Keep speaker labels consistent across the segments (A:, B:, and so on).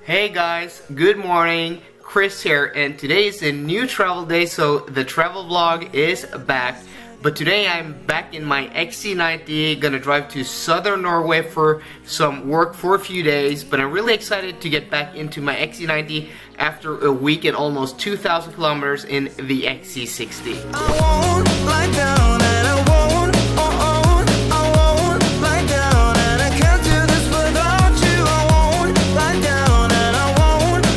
A: Hey guys, good morning, Chris here, and today is a new travel day, so the travel vlog is back. But today I'm back in my XC90, gonna drive to southern Norway for some work for a few days, but I'm really excited to get back into my XC90 after a week and almost 2,000 kilometers in the XC60.
B: I won't lie down and I won't, I won't lie down and I can't do this without you. I won't lie down and I won't,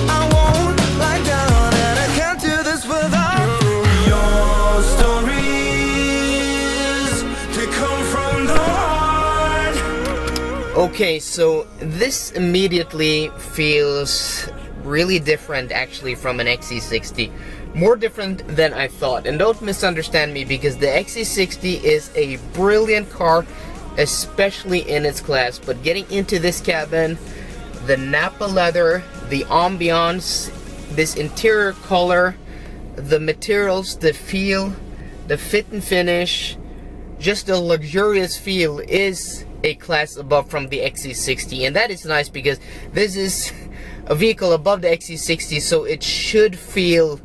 B: I won't lie down and I can't do this without you. Your stories, they come from the heart.
A: Okay, so this immediately feels really different actually from an XC60. More different than I thought. And don't misunderstand me, because the XC60 is a brilliant car, especially in its class. But getting into this cabin, the Napa leather, the ambiance, this interior color, the materials, the feel, the fit and finish, just the luxurious feel is a class above from the XC60. And that is nice because this is a vehicle above the XC60, so it should feel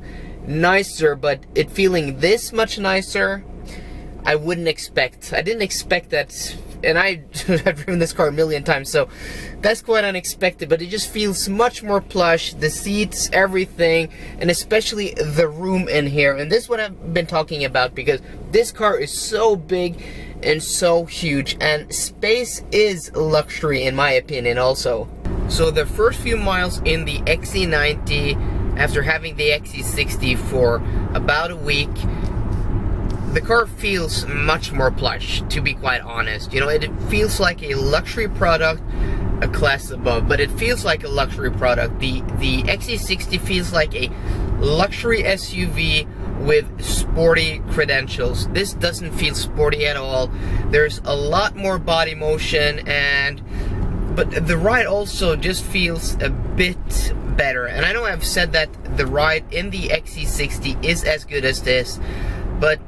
A: nicer, but it feeling this much nicer, I wouldn't expect. I didn't expect that, and I've driven this car a million times, so that's quite unexpected, but it just feels much more plush, the seats, everything, and especially the room in here. And this is what I've been talking about, because this car is so big and so huge, and space is luxury in my opinion also. So the first few miles in the XC90, after having the XC60 for about a week, the car feels much more plush, to be quite honest. You know, it feels like a luxury product, a class above, but it feels like a luxury product. The XC60 feels like a luxury SUV with sporty credentials. This doesn't feel sporty at all. There's a lot more body motion, but the ride also just feels a bit better. And I know I've said that the ride in the XC60 is as good as this, but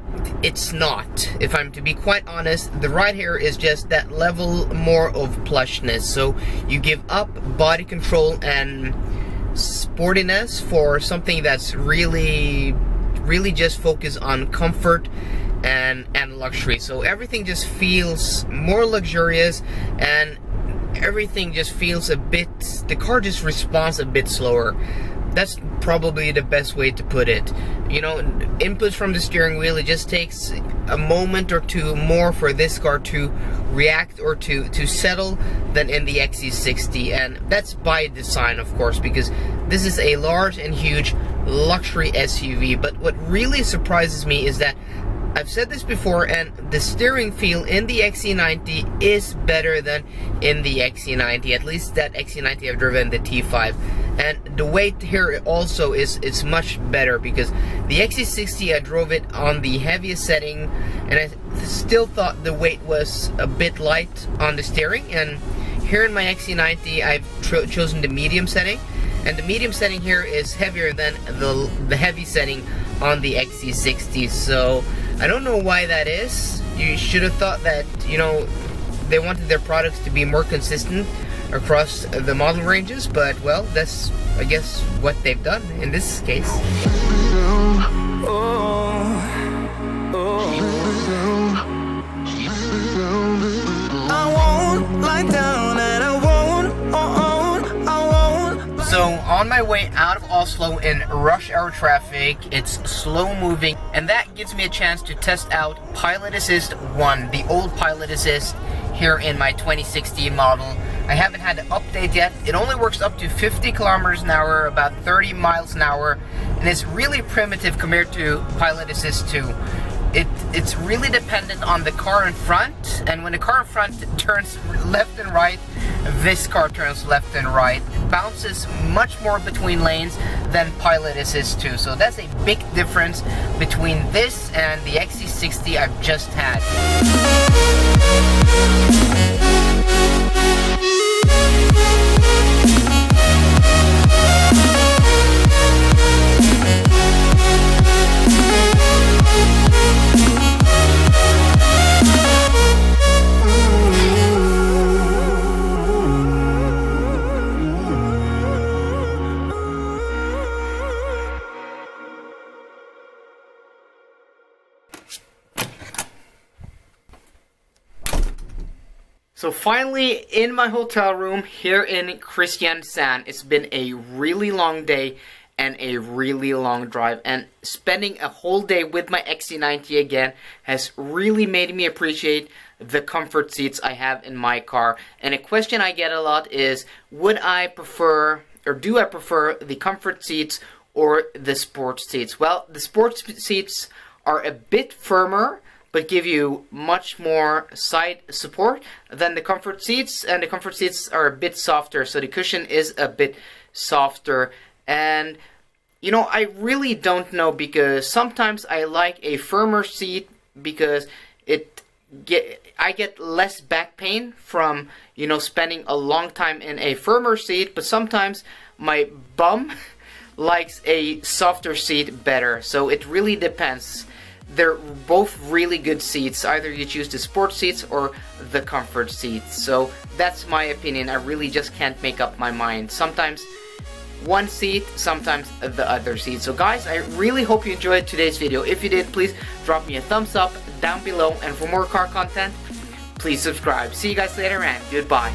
A: it's not. If I'm to be quite honest, the ride here is just that level more of plushness. So you give up body control and sportiness for something that's really just focused on comfort and luxury. So everything just feels more luxurious, and everything just feels a bit, the car just responds a bit slower. That's probably the best way to put it. You know, inputs from the steering wheel, it just takes a moment or two more for this car to react or to settle than in the XC60. And that's by design, of course, because this is a large and huge luxury SUV. But what really surprises me is that I've said this before, and the steering feel in the XC90 is better than in the XC90. At least that XC90 I've driven, the T5. And the weight here also is much better, because the XC60 I drove it on the heaviest setting, and I still thought the weight was a bit light on the steering. And here in my XC90 I've chosen the medium setting, and the medium setting here is heavier than the heavy setting on the XC60. So I don't know why that is. You should have thought that, you know, they wanted their products to be more consistent across the model ranges, but well, that's, I guess, what they've done in this case.
B: I won't lie down and I won't, I won't.
A: So on my way out of Oslo in rush hour traffic, it's slow moving, and that gives me a chance to test out Pilot Assist 1, the old Pilot Assist here in my 2016 model. I haven't had to update yet. It only works up to 50 kilometers an hour, about 30 miles an hour, and it's really primitive compared to Pilot Assist 2. It's really dependent on the car in front, and when the car in front turns left and right, this car turns left and right. It bounces much more between lanes than Pilot Assist 2. So that's a big difference between this and the XC60 I've just had. So finally in my hotel room here in Kristiansand. It's been a really long day and a really long drive, and spending a whole day with my XC90 again has really made me appreciate the comfort seats I have in my car. And a question I get a lot is, would I prefer, or do I prefer, the comfort seats or the sports seats? Well, the sports seats are a bit firmer but give you much more side support than the comfort seats, and the comfort seats are a bit softer, so the cushion is a bit softer. And you know, I really don't know, because sometimes I like a firmer seat because I get less back pain from, you know, spending a long time in a firmer seat, but sometimes my bum likes a softer seat better. So it really depends. They're both really good seats. Either you choose the sports seats or the comfort seats. So that's my opinion. I really just can't make up my mind. Sometimes one seat, sometimes the other seat. So guys, I really hope you enjoyed today's video. If you did, please drop me a thumbs up down below, and for more car content, please subscribe. See you guys later, and goodbye.